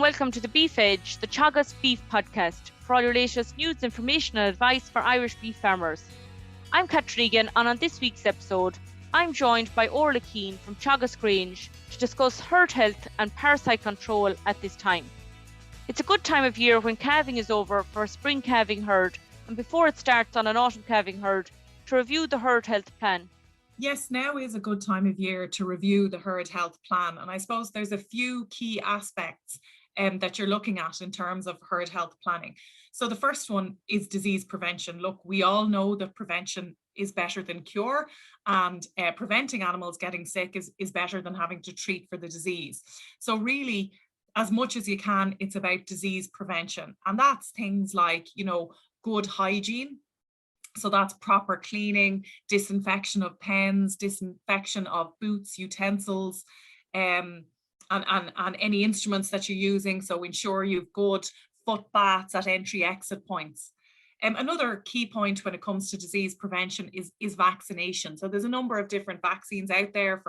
welcome to the Beef Edge, the Teagasc Beef podcast, for all your latest news, information and advice for Irish beef farmers. I'm Catherine Egan, and on this week's episode, I'm joined by Orla Keane from Teagasc Grange to discuss herd health and parasite control at this time. It's a good time of year when calving is over for a spring calving herd, and before it starts on an autumn calving herd, to review the herd health plan. Yes, now is a good time of year to review the herd health plan. And I suppose there's a few key aspects that you're looking at in terms of herd health planning. So the first one is disease prevention. Look, we all know that prevention is better than cure, and preventing animals getting sick is better than having to treat for the disease. So really, as much as you can, it's about disease prevention. And that's things like, good hygiene. So that's proper cleaning, disinfection of pens, disinfection of boots, utensils, and any instruments that you're using. So ensure you've good foot baths at entry-exit points. Another key point when it comes to disease prevention is vaccination. So there's a number of different vaccines out there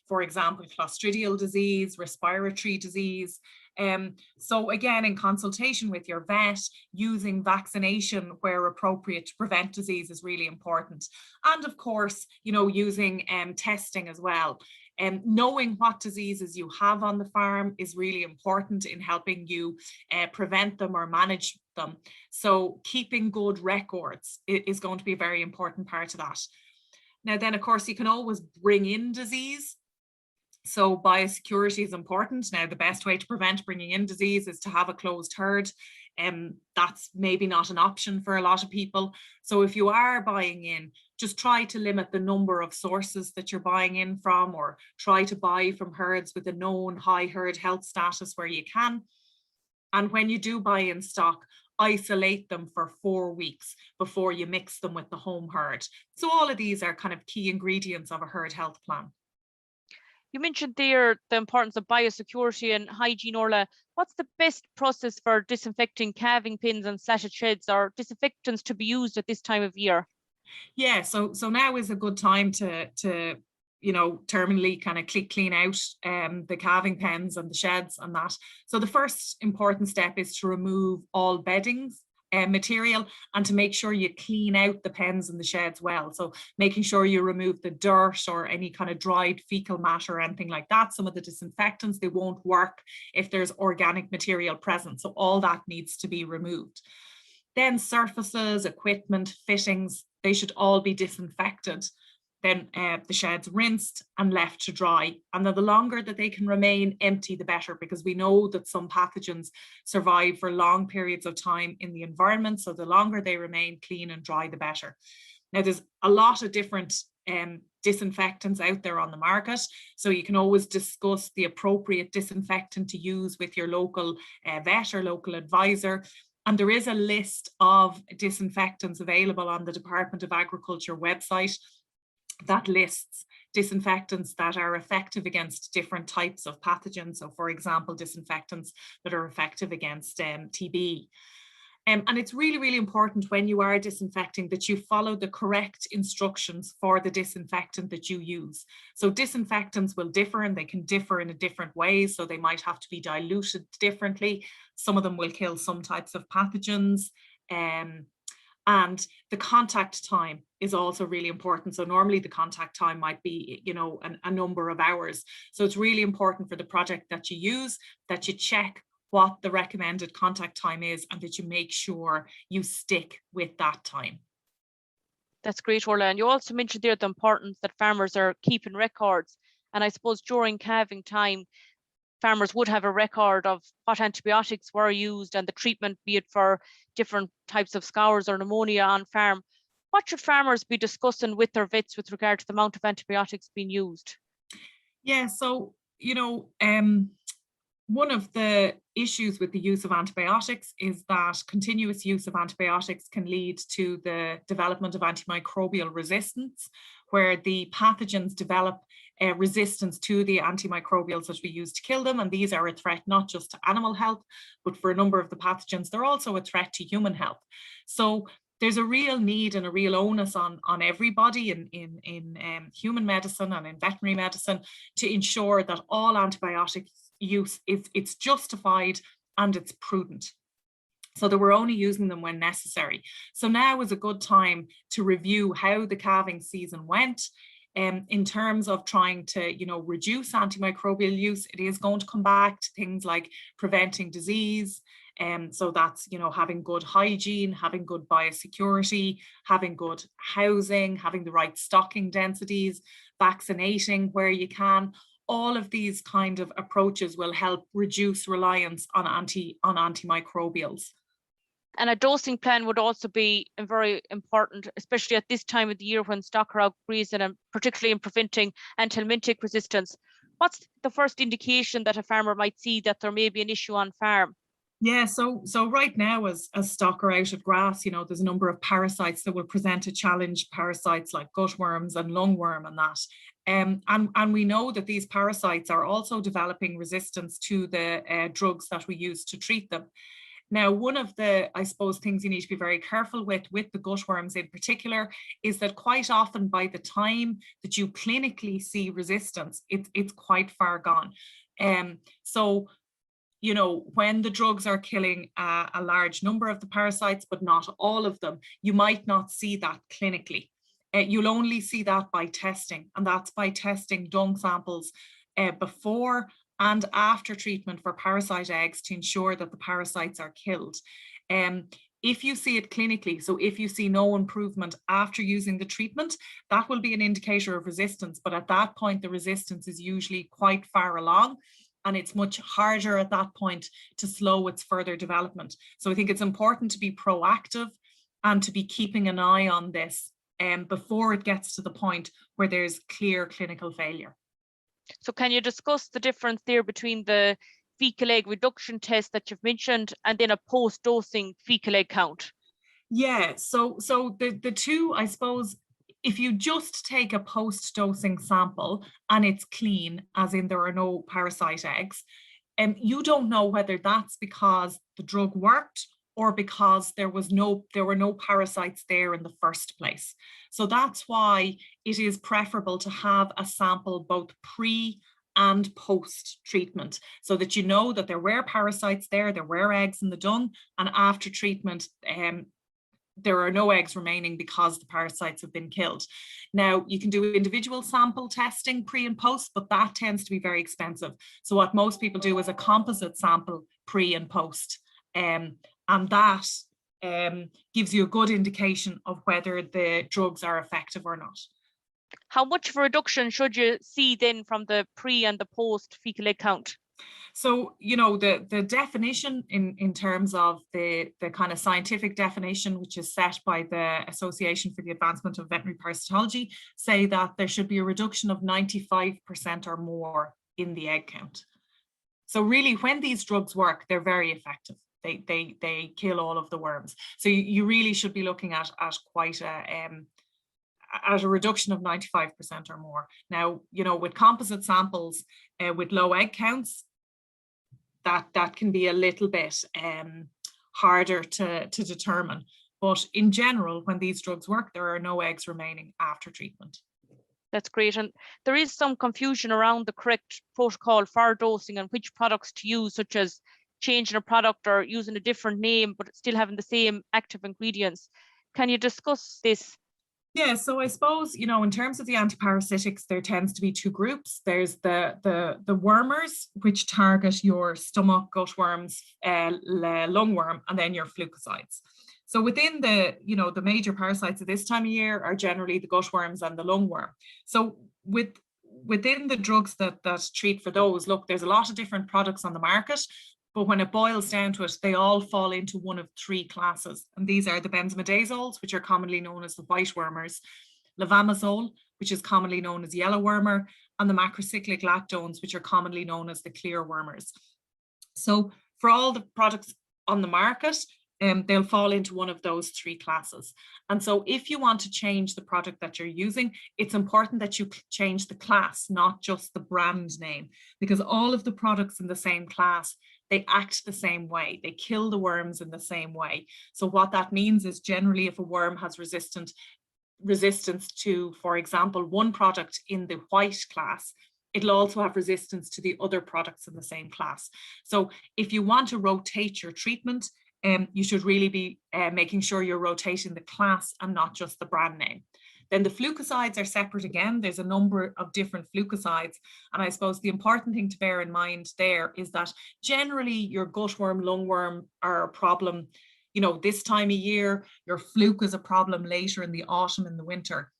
for example, clostridial disease, respiratory disease. So again, in consultation with your vet, using vaccination where appropriate to prevent disease is really important. And of course, using testing as well. Knowing what diseases you have on the farm is really important in helping you prevent them or manage them. So keeping good records is going to be a very important part of that. Now then, of course, you can always bring in disease. So biosecurity is important. Now, the best way to prevent bringing in disease is to have a closed herd. That's maybe not an option for a lot of people. So if you are buying in, just try to limit the number of sources that you're buying in from, or try to buy from herds with a known high herd health status where you can. And when you do buy in stock, isolate them for 4 weeks before you mix them with the home herd. So all of these are kind of key ingredients of a herd health plan. You mentioned there the importance of biosecurity and hygiene, Orla. What's the best process for disinfecting calving pens and slatted sheds, or disinfectants to be used at this time of year? Yeah, so now is a good time to terminally kind of clean out the calving pens and the sheds and that. So the first important step is to remove all beddings material and to make sure you clean out the pens and the sheds well. So making sure you remove the dirt or any kind of dried fecal matter or anything like that. Some of the disinfectants, they won't work if there's organic material present. So all that needs to be removed. Then surfaces, equipment, fittings, they should all be disinfected. Then the sheds rinsed and left to dry. And then the longer that they can remain empty, the better, because we know that some pathogens survive for long periods of time in the environment. So the longer they remain clean and dry, the better. Now, there's a lot of different disinfectants out there on the market. So you can always discuss the appropriate disinfectant to use with your local vet or local advisor. And there is a list of disinfectants available on the Department of Agriculture website that lists disinfectants that are effective against different types of pathogens. So for example, disinfectants that are effective against TB. And it's really, really important when you are disinfecting that you follow the correct instructions for the disinfectant that you use. So disinfectants will differ, and they can differ in a different ways. So they might have to be diluted differently. Some of them will kill some types of pathogens. And the contact time is also really important. So normally the contact time might be, a number of hours. So it's really important for the project that you use that you check what the recommended contact time is and that you make sure you stick with that time. That's great, Orla. And you also mentioned there the importance that farmers are keeping records. And I suppose during calving time, farmers would have a record of what antibiotics were used and the treatment, be it for different types of scours or pneumonia on farm. What should farmers be discussing with their vets with regard to the amount of antibiotics being used? Yeah, so, one of the issues with the use of antibiotics is that continuous use of antibiotics can lead to the development of antimicrobial resistance, where the pathogens develop resistance to the antimicrobials that we use to kill them. And these are a threat not just to animal health, but for a number of the pathogens, they're also a threat to human health. So there's a real need and a real onus on everybody in human medicine and in veterinary medicine to ensure that all antibiotics use, it's justified and it's prudent. So they were only using them when necessary. So now is a good time to review how the calving season went. In terms of trying to, reduce antimicrobial use, it is going to come back to things like preventing disease. So that's, having good hygiene, having good biosecurity, having good housing, having the right stocking densities, vaccinating where you can. All of these kind of approaches will help reduce reliance on antimicrobials. And a dosing plan would also be very important, especially at this time of the year when stock are outgrazing, and particularly in preventing anthelmintic resistance. What's the first indication that a farmer might see that there may be an issue on farm? Yeah, so right now, as stock are out of grass, there's a number of parasites that will present a challenge, parasites like gutworms and lungworm and that. And we know that these parasites are also developing resistance to the drugs that we use to treat them. Now, one of the, I suppose, things you need to be very careful with the gutworms in particular, is that quite often by the time that you clinically see resistance, it's quite far gone. So, when the drugs are killing a large number of the parasites, but not all of them, you might not see that clinically. You'll only see that by testing, and that's by testing dung samples before and after treatment for parasite eggs to ensure that the parasites are killed. If you see it clinically, so if you see no improvement after using the treatment, that will be an indicator of resistance. But at that point, the resistance is usually quite far along, and it's much harder at that point to slow its further development. So I think it's important to be proactive and to be keeping an eye on this before it gets to the point where there's clear clinical failure. So can you discuss the difference there between the fecal egg reduction test that you've mentioned and then a post-dosing fecal egg count? Yeah, so the two, I suppose, if you just take a post-dosing sample and it's clean, as in there are no parasite eggs, you don't know whether that's because the drug worked or because there were no parasites there in the first place. So that's why it is preferable to have a sample both pre and post treatment, so that you know that there were parasites there were eggs in the dung, and after treatment, there are no eggs remaining because the parasites have been killed. Now, you can do individual sample testing pre and post, but that tends to be very expensive. So what most people do is a composite sample pre and post. And that gives you a good indication of whether the drugs are effective or not. How much of a reduction should you see then from the pre and the post fecal egg count? So, the definition in terms of the kind of scientific definition, which is set by the Association for the Advancement of Veterinary Parasitology, say that there should be a reduction of 95% or more in the egg count. So really, when these drugs work, they're very effective. They kill all of the worms. So you really should be looking at quite a reduction of 95% or more. Now, with composite samples with low egg counts, that can be a little bit harder to determine. But in general, when these drugs work, there are no eggs remaining after treatment. That's great. And there is some confusion around the correct protocol for dosing and which products to use, such as changing a product or using a different name, but still having the same active ingredients. Can you discuss this? Yeah, so I suppose, in terms of the antiparasitics, there tends to be two groups. There's the wormers, which target your stomach, gutworms, lungworm, and then your flucicides. So within the major parasites of this time of year are generally the gutworms and the lungworm. So within the drugs that treat for those, look, there's a lot of different products on the market, but when it boils down to it, they all fall into one of three classes. And these are the benzimidazoles, which are commonly known as the white wormers, levamisole, which is commonly known as yellow wormer, and the macrocyclic lactones, which are commonly known as the clear wormers. So for all the products on the market, they'll fall into one of those three classes. And so if you want to change the product that you're using, it's important that you change the class, not just the brand name, because all of the products in the same class, they act the same way. They kill the worms in the same way. So what that means is generally if a worm has resistance to, for example, one product in the white class, it'll also have resistance to the other products in the same class. So if you want to rotate your treatment, you should really be making sure you're rotating the class and not just the brand name. Then the flucicides are separate again. There's a number of different flucicides. And I suppose the important thing to bear in mind there is that generally your gutworm, lungworm are a problem, this time of year. Your fluke is a problem later in the autumn and the winter.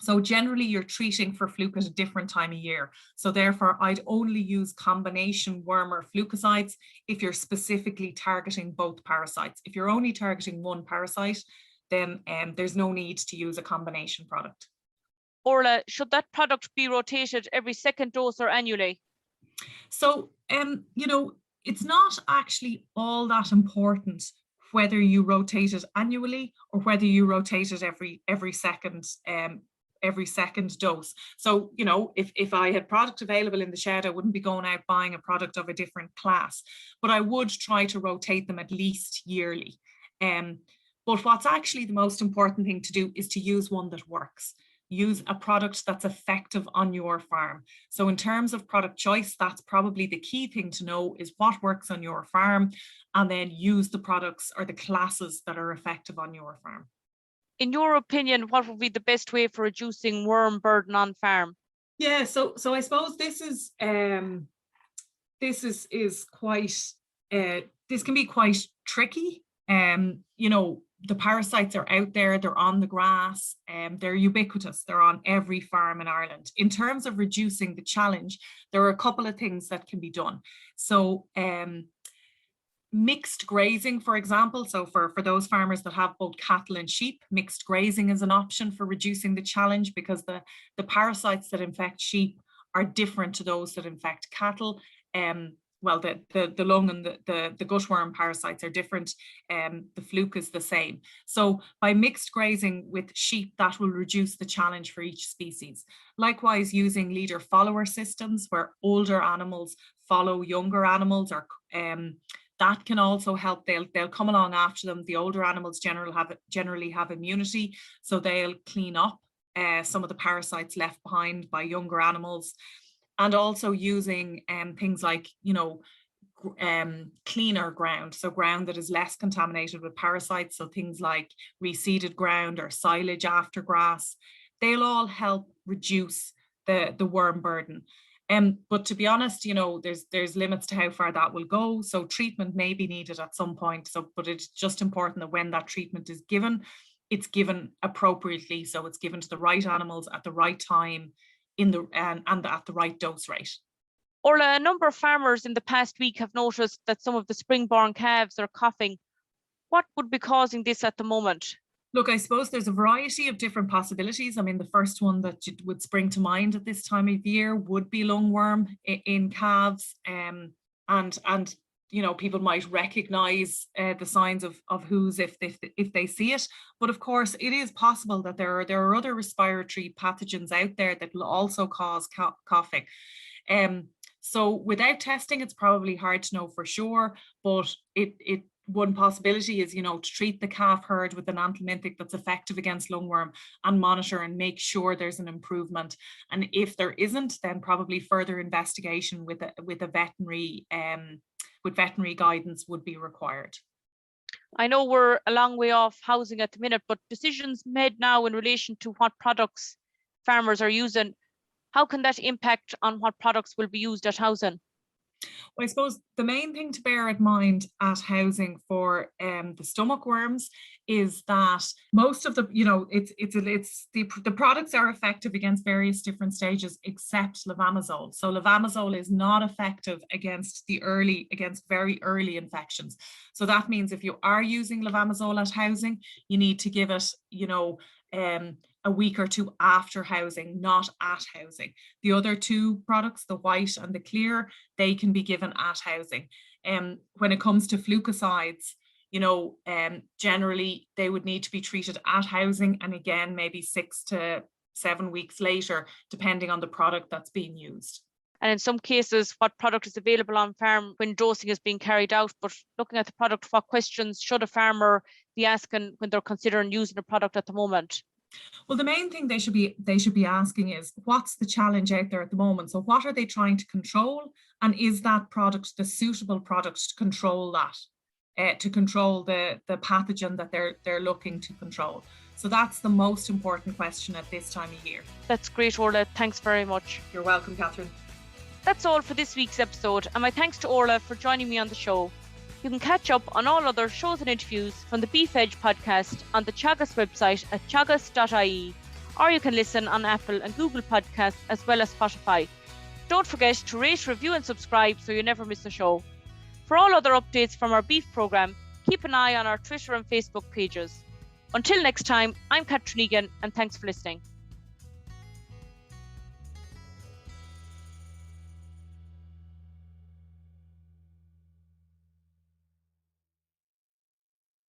So generally you're treating for fluke at a different time of year. So therefore I'd only use combination worm or flucicides if you're specifically targeting both parasites. If you're only targeting one parasite, then there's no need to use a combination product. Orla, should that product be rotated every second dose or annually? So, it's not actually all that important whether you rotate it annually or whether you rotate it every second dose. So, if I had product available in the shed, I wouldn't be going out buying a product of a different class, but I would try to rotate them at least yearly. But what's actually the most important thing to do is to use one that works. Use a product that's effective on your farm. So in terms of product choice, that's probably the key thing to know, is what works on your farm, and then use the products or the classes that are effective on your farm. In your opinion, what would be the best way for reducing worm burden on farm? Yeah, so I suppose this is quite this can be quite tricky. The parasites are out there, they're on the grass, they're ubiquitous, they're on every farm in Ireland. In terms of reducing the challenge, there are a couple of things that can be done. So mixed grazing, for example, so for those farmers that have both cattle and sheep, mixed grazing is an option for reducing the challenge, because the parasites that infect sheep are different to those that infect cattle. Well, the lung and the gutworm parasites are different. The fluke is the same. So by mixed grazing with sheep, that will reduce the challenge for each species. Likewise, using leader follower systems where older animals follow younger animals, or that can also help. They'll come along after them. The older animals generally have immunity, so they'll clean up some of the parasites left behind by younger animals. And also using things like, cleaner ground, so ground that is less contaminated with parasites, so things like reseeded ground or silage after grass, they'll all help reduce the worm burden. But to be honest, there's limits to how far that will go. So treatment may be needed at some point. But it's just important that when that treatment is given, it's given appropriately. So it's given to the right animals at the right time, and at the right dose rate. Orla, a number of farmers in the past week have noticed that some of the spring-born calves are coughing. What would be causing this at the moment? Look, I suppose there's a variety of different possibilities. I mean, the first one that would spring to mind at this time of year would be lungworm in calves, and people might recognize the signs of WHOS if they see it. But of course, it is possible that there are other respiratory pathogens out there that will also cause coughing. So without testing, it's probably hard to know for sure, but one possibility is, to treat the calf herd with an anthelmintic that's effective against lungworm and monitor and make sure there's an improvement. And if there isn't, then probably further investigation with a veterinary with veterinary guidance would be required. I know we're a long way off housing at the minute, but decisions made now in relation to what products farmers are using, how can that impact on what products will be used at housing? Well, I suppose the main thing to bear in mind at housing for the stomach worms is that most of the, the products are effective against various different stages except levamisole. So levamisole is not effective against very early infections. So that means if you are using levamisole at housing, you need to give it, a week or two after housing, not at housing. The other two products, the white and the clear, they can be given at housing. When it comes to flucicides, generally they would need to be treated at housing, and again, maybe 6 to 7 weeks later, depending on the product that's being used. And in some cases, what product is available on farm when dosing is being carried out. But looking at the product, what questions should a farmer be asking when they're considering using a product at the moment? Well, the main thing they should be asking is, what's the challenge out there at the moment? So what are they trying to control? And is that product the suitable product to control that, to control the pathogen that they're looking to control? So that's the most important question at this time of year. That's great, Orla. Thanks very much. You're welcome, Catherine. That's all for this week's episode, and my thanks to Orla for joining me on the show. You can catch up on all other shows and interviews from the Beef Edge podcast on the Teagasc website at teagasc.ie, or you can listen on Apple and Google Podcasts as well as Spotify. Don't forget to rate, review and subscribe so you never miss a show. For all other updates from our beef programme, keep an eye on our Twitter and Facebook pages. Until next time, I'm Catherine Egan, and thanks for listening.